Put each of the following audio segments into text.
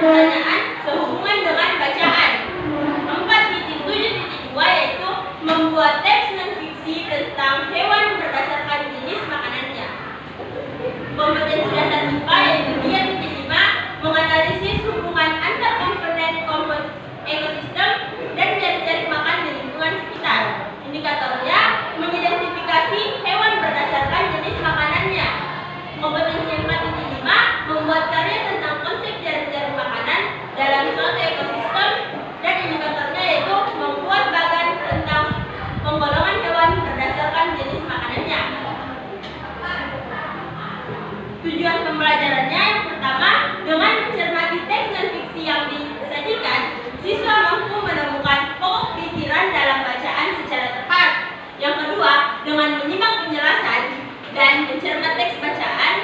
pertanyaan sehubungan dengan bacaan. 4.7.2 yaitu membuat teks non-fiksi tentang hewan berdasarkan jenis makanannya. Kompetensi dasar IPA yaitu 3.5 menganalisis hubungan antar komponen ekosistem dan cari-cari makan di lingkungan sekitar. Indikatornya mengidentifikasi hewan berdasarkan jenis makanannya. Kompetensi 4.5 membuat karya tentang konsep cari-cari makanan dalam suatu ekosistem dan indikatornya yaitu membuat bagan tentang penggolongan hewan berdasarkan jenis makanannya. Tujuan pembelajarannya yang pertama, dengan mencermati teks non-fiksi yang disajikan, siswa mampu menemukan pokok pikiran dalam bacaan secara tepat. Yang kedua, dengan menyimak penjelasan dan mencermati teks bacaan,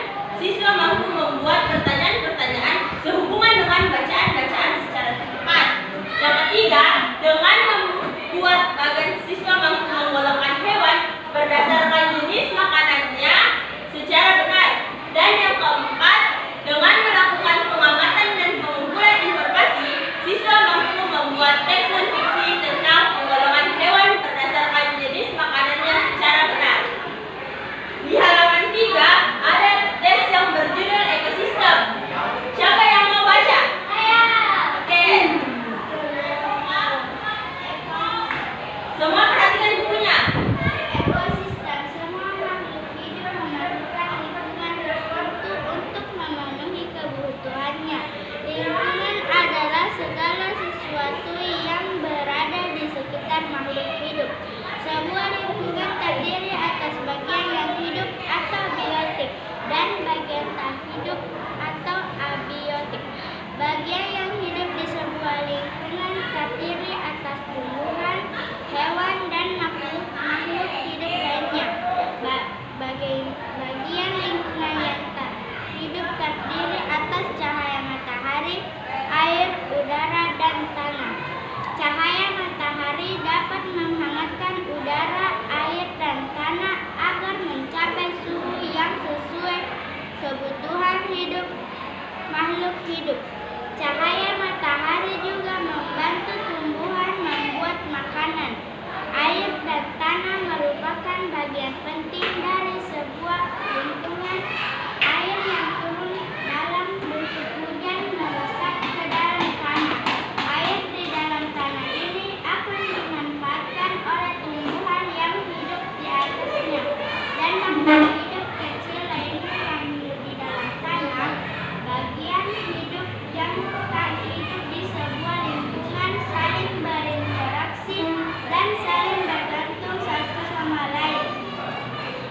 siswa mampu membuat pertanyaan-pertanyaan sehubungan dengan bacaan-bacaan secara tepat. Yang ketiga, dengan membuat bagan, siswa mampu menggolongkan hewan berdasarkan jenis makanannya secara benar. Dan yang keempat, dengan melakukan pengamatan dan pengumpulan informasi, siswa mampu membuat teks non-fiksi tentang penggolongan hewan berdasarkan jenis makanannya secara benar. Di halaman 3 ada teks yang berjudul ekosistem. Siapa yang mau baca? Saya. Oke. Semua perhatikan bukunya. Ekosistem, semua makhluk hidup memerlukan lingkungan tertentu untuk memenuhi kebutuhannya. Lingkungan adalah segala sesuatu yang berada di sekitar makhluk hidup. Sebuah lingkungan terdiri atas bagian yang hidup atau biotik dan bagian tak hidup atau abiotik. Bagian yang hidup di sebuah lingkungan terdiri atas tumbuhan, hewan, dan makhluk hidup lainnya. Bagian lingkungan yang tak hidup terdiri atas cahaya matahari, air, udara, dan tanah. Cahaya matahari dapat menghangatkan udara, air, dan tanah agar mencapai suhu yang sesuai kebutuhan hidup makhluk hidup. Cahaya matahari juga membantu tumbuhan membuat makanan. Air dan tanah merupakan bagian penting dari sebuah lingkungan. Air yang turun dalam bentuk hujan meresap ke dalam tanah. Air di dalam tanah ini akan dimanfaatkan oleh tumbuhan yang hidup di atasnya dan makhluk hidup kecil lainnya yang hidup di dalam tanah. Bagian hidup yang tak hidup di sebuah lingkungan saling berinteraksi dan saling bergantung satu sama lain.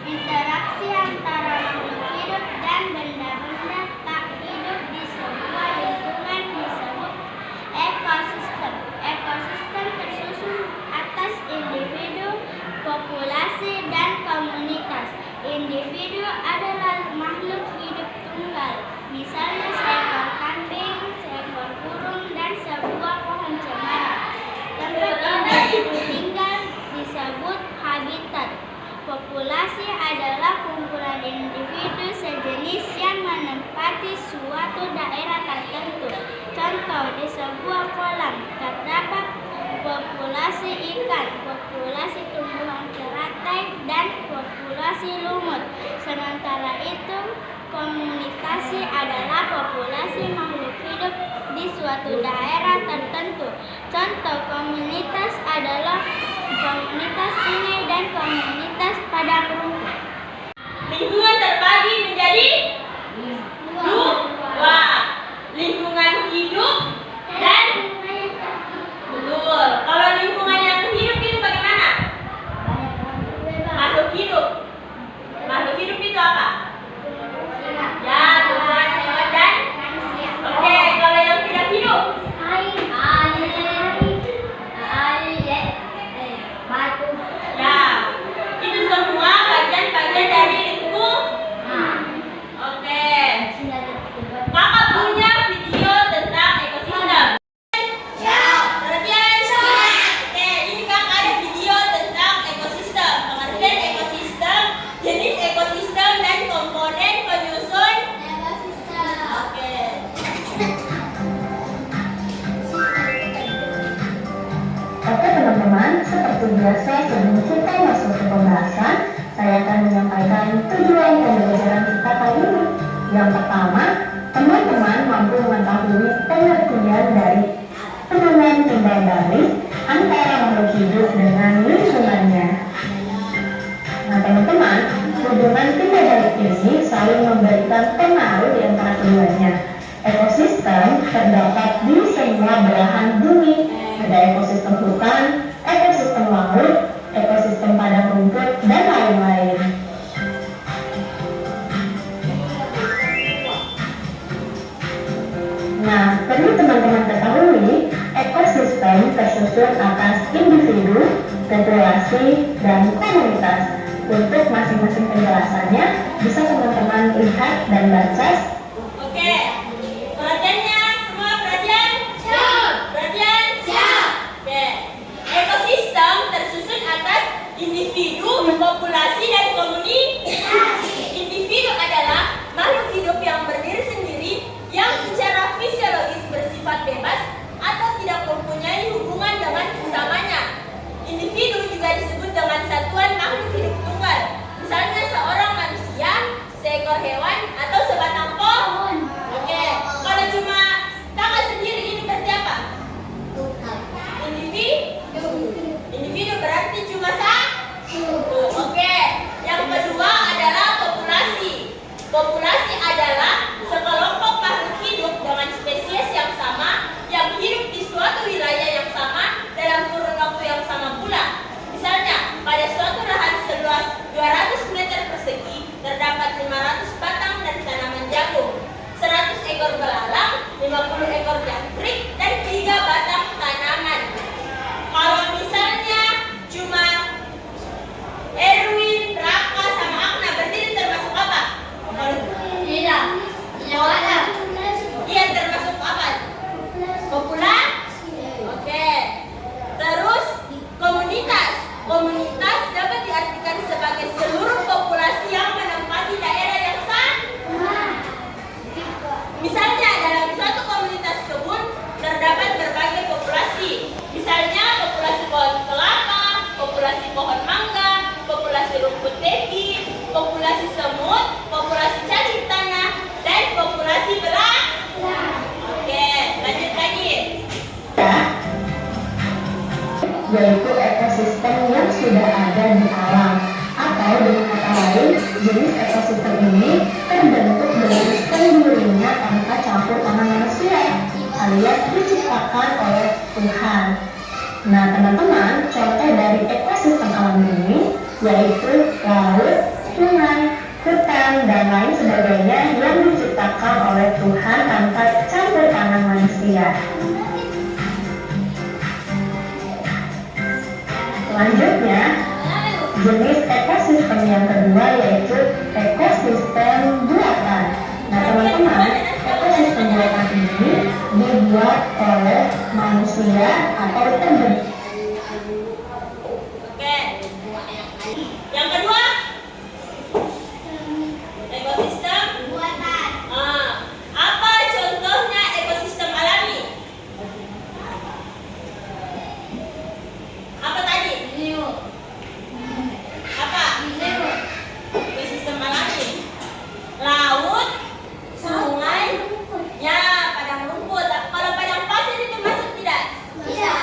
Interaksi antara makhluk hidup dan benda-benda tak hidup di sebuah lingkungan disebut ekosistem. Ekosistem tersusun atas individu, populasi, dan komunitas. Individu adalah makhluk hidup tunggal, misalnya seekor kambing, seekor burung, dan sebuah pohon cemara. Tempat individu tinggal disebut habitat. Populasi adalah kumpulan individu sejenis yang menempati suatu daerah tertentu. Contoh, di sebuah kolam terdapat populasi ikan, populasi tumbuhan teratai, dan populasi lumut. Sementara itu, komunikasi adalah populasi makhluk hidup di suatu daerah tertentu. Contoh komunitas adalah komunitas sungai dan komunitas padang rumput. Lingkungan terbagi menjadi dua. Lingkungan hidup dan betul. Kalau lingkungan yang hidup itu bagaimana? Makhluk hidup. Makhluk hidup itu apa? Ya, tumbuhan, hewan, dan oke, kalau yang tidak hidup? Batu. Ya, itu semua bagian-bagian dari lingkungan. Oke. Kakak seperti biasa, sebelum kita masuk ke pembahasan, saya akan menyampaikan tujuan pembelajaran kita kali ini. Yang pertama, teman-teman mampu mengetahui pengertian dari hubungan timbal balik antara makhluk hidup dengan lingkungannya. Nah teman-teman, hubungan timbal balik ini saling memberikan pengaruh di antara keduanya. Ekosistem terdapat di semua belahan bumi. Ada ekosistem hutan, ekosistem laut, ekosistem padang rumput, dan lain-lain. Nah, perlu teman-teman ketahui, ekosistem tersusun atas individu, populasi, dan komunitas. Untuk masing-masing penjelasannya, bisa teman-teman lihat dan baca. Oke, perhatiannya semua perhatian? Siap. Perhatian? Siap. Oke, ekosistem tersusun atas individu, populasi, dan komunitas. Individu adalah makhluk hidup yang berdiri sendiri, yang secara fisiologis bersifat bebas atau tidak mempunyai hubungan dengan sesamanya. Individu juga disebut dengan satuan makhluk hidup tunggal, misalnya seorang manusia, seekor hewan, atau sebatang pohon. Oke, kalau cuma kakak sendiri ini berarti apa? Individu berarti cuma satu. Oke, yang kedua adalah populasi. Populasi adalah sekelompok makhluk hidup dengan spesies yang sama, yang hidup di suatu wilayah yang sama dalam kurun waktu yang sama pula. Misalnya, pada suatu lahan seluas 200 meter persegi terdapat 500 batang dan tanaman jagung, 100 ekor belalang, 50 ekor jangkrik, dan 3 batang tanaman. Kalau misalnya cuma Erwin, Raka, sama Akna, berarti ini termasuk apa? Iya, termasuk apa? Populasi. Oke. Terus komunitas. Komunitas dapat diartikan sebagai seluruh populasi yang menempati daerah yang sama. Misalnya dalam suatu komunitas kebun terdapat berbagai populasi. Misalnya populasi pohon kelapa, populasi pohon mangga, populasi rumput teki, populasi semut, populasi cacing tanah, dan populasi belalang. Oke, lanjut lagi. Yaitu ekosistem yang sudah ada di alam, atau dengan kata lain, jenis ekosistem ini terbentuk dengan sendirinya tanpa campur tangan manusia, alias diciptakan oleh Tuhan. Nah teman-teman, contoh dari ekosistem alam ini yaitu laut, sungai, hutan, dan lain sebagainya yang diciptakan oleh Tuhan tanpa campur tangan manusia. Selanjutnya, jenis ekosistem yang kedua yaitu ekosistem buatan. Nah teman-teman, ekosistem buatan ini dibuat oleh manusia atau terbentuk. Oke. Yang kedua, ekosistem Buatan. Apa contohnya ekosistem alami? Apa tadi? Apa? Ekosistem alami. Laut, sungai, ya padang rumput. Kalau padang pasir itu masuk tidak? Tidak.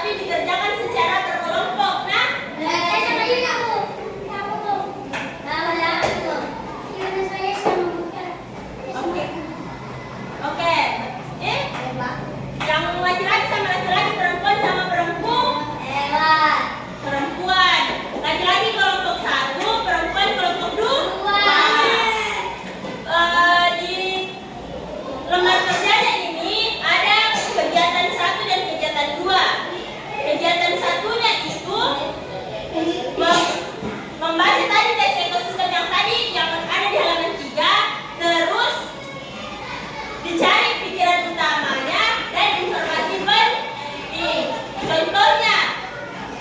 tapi dikerjakan secara berkelompok. Nah, Saya sama Yuni aku. Aku tuh. Nah, itu. Yuni saya sama Buka. oke. Oke. Yang laki-laki sama laki-laki, perempuan sama perempuan. Hebat. Perempuan. Laki-laki kelompok 1, perempuan kelompok 2. Di lembar kerjanya ini ada kegiatan 1 dan kegiatan 2. Kegiatan satunya itu membaca tadi tes ekosistem yang tadi yang ada di halaman 3, terus dicari pikiran utamanya dan informasi penting. Contohnya,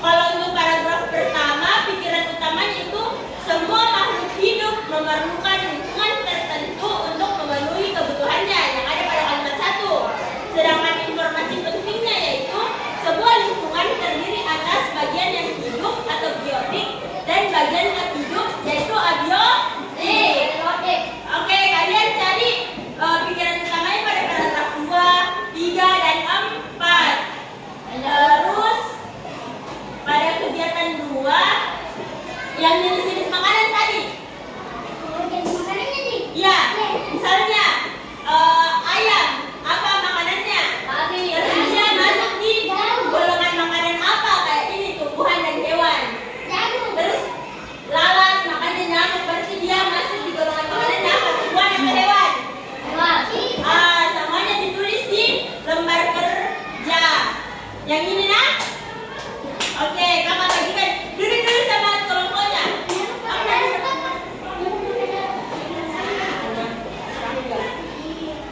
kalau untuk paragraf pertama, pikiran utamanya itu semua makhluk hidup memerlukan lingkungan tertentu untuk memenuhi kebutuhannya yang ada pada kalimat 1. Sedangkan informasi pentingnya yaitu sebuah lingkungan terdiri atas bagian yang hidup atau biotik dan bagian yang hidup yaitu abiotik. Oke, kalian cari pikiran utamanya pada paragraf 2, 3, dan 4. Terus pada kegiatan 2 yang jenis-jenis makanan tadi. Makanannya nih. Ya, misalnya ayam, apa makanannya? Terus dia masuk di golongan makanan apa? Kayak ini, tumbuhan dan hewan. Terus lalat, makannya nyamuk, berarti dia masuk di golongan makanan apa? Tumbuhan atau hewan? Semuanya ditulis di lembar kerja. Yang ini nah? Oke, kakak bagikan. Duduk dulu sama kelompoknya.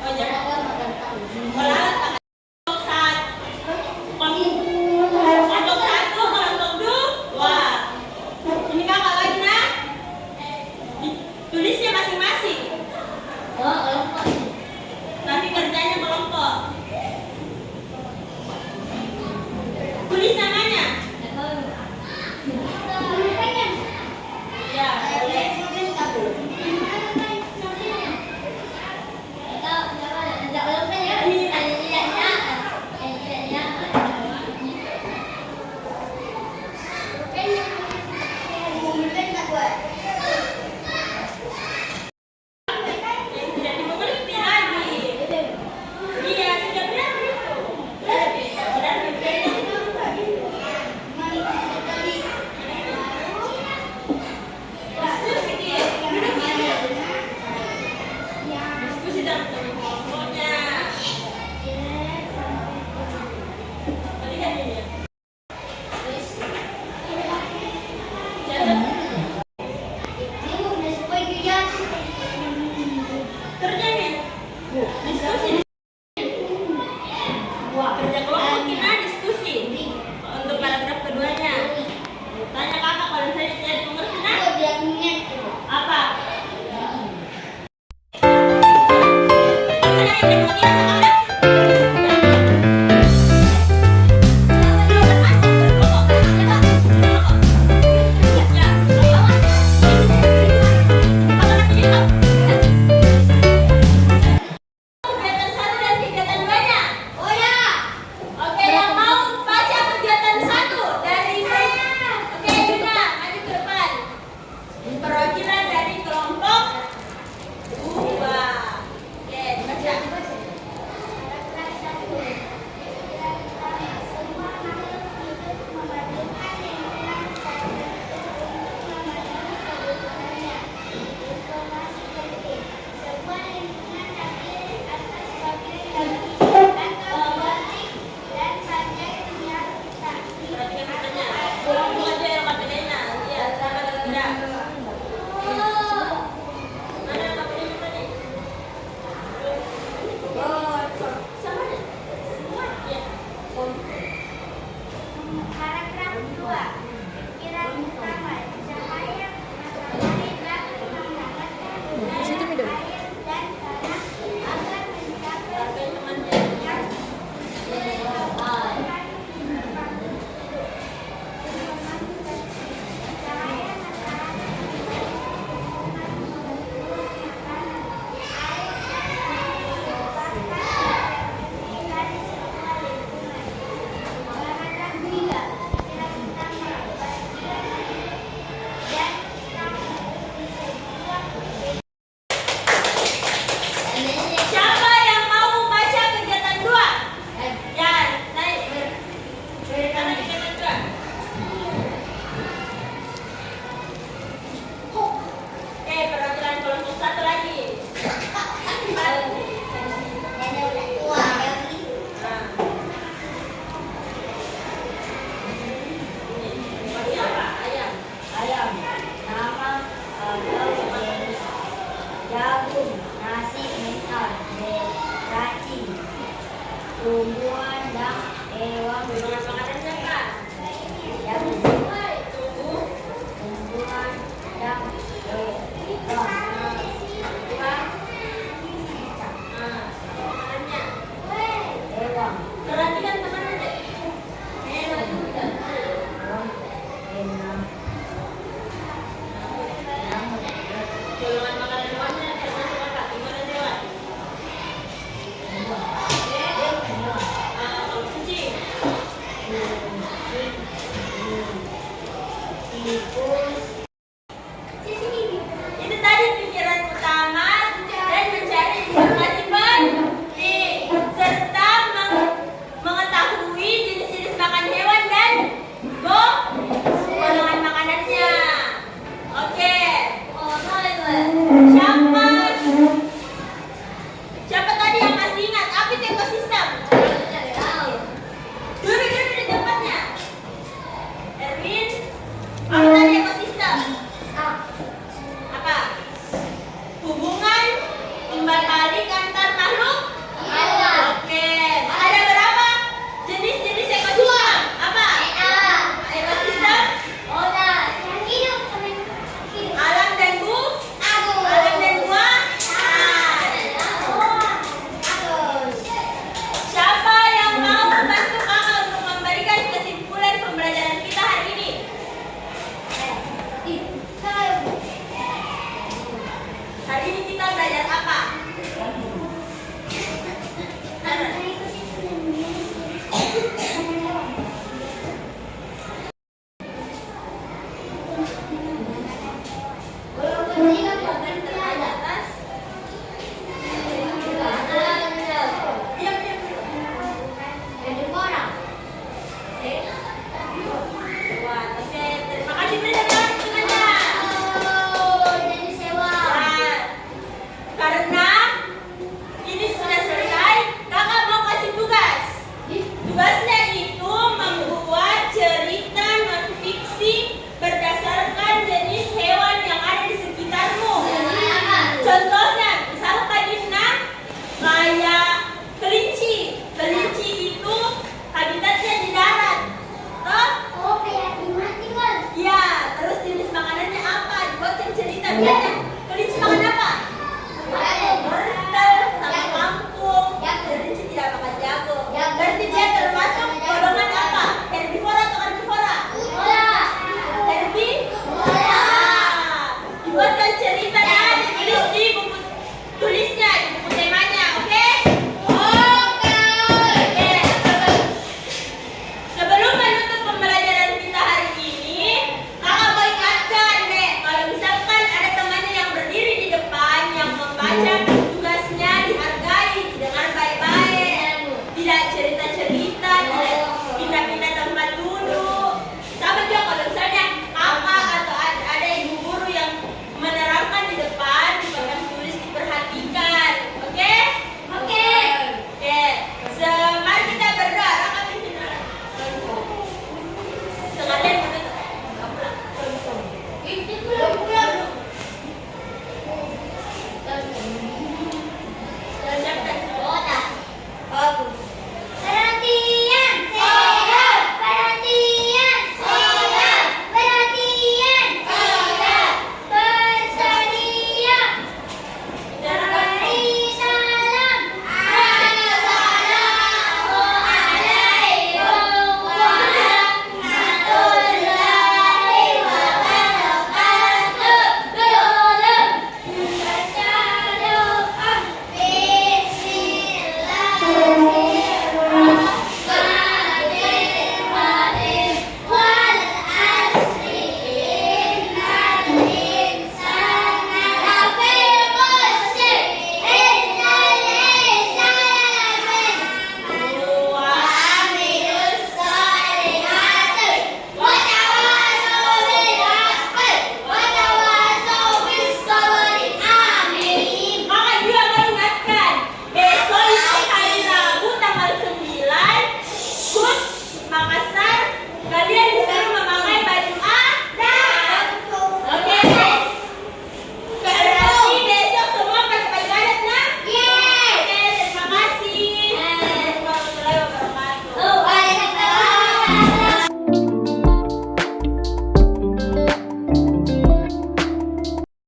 Oh, jangan. Lalat kelompok 1, kelompok 2. Ini kakak lagi nah? Tulisnya masing-masing. Tapi kerjanya kelompok. Tulis namanya. golongan makanannya Kak? Yang Tumbuh, tumbuhan yang buah, makanannya. hewan Perhatikan teman aja. Enak juga. Golongan makanan hewannya termasuk apa? Gimana hewan? Kalau kucing, itu tadi pikiran utama dan mencari informasi penting serta mengetahui jenis-jenis makan hewan.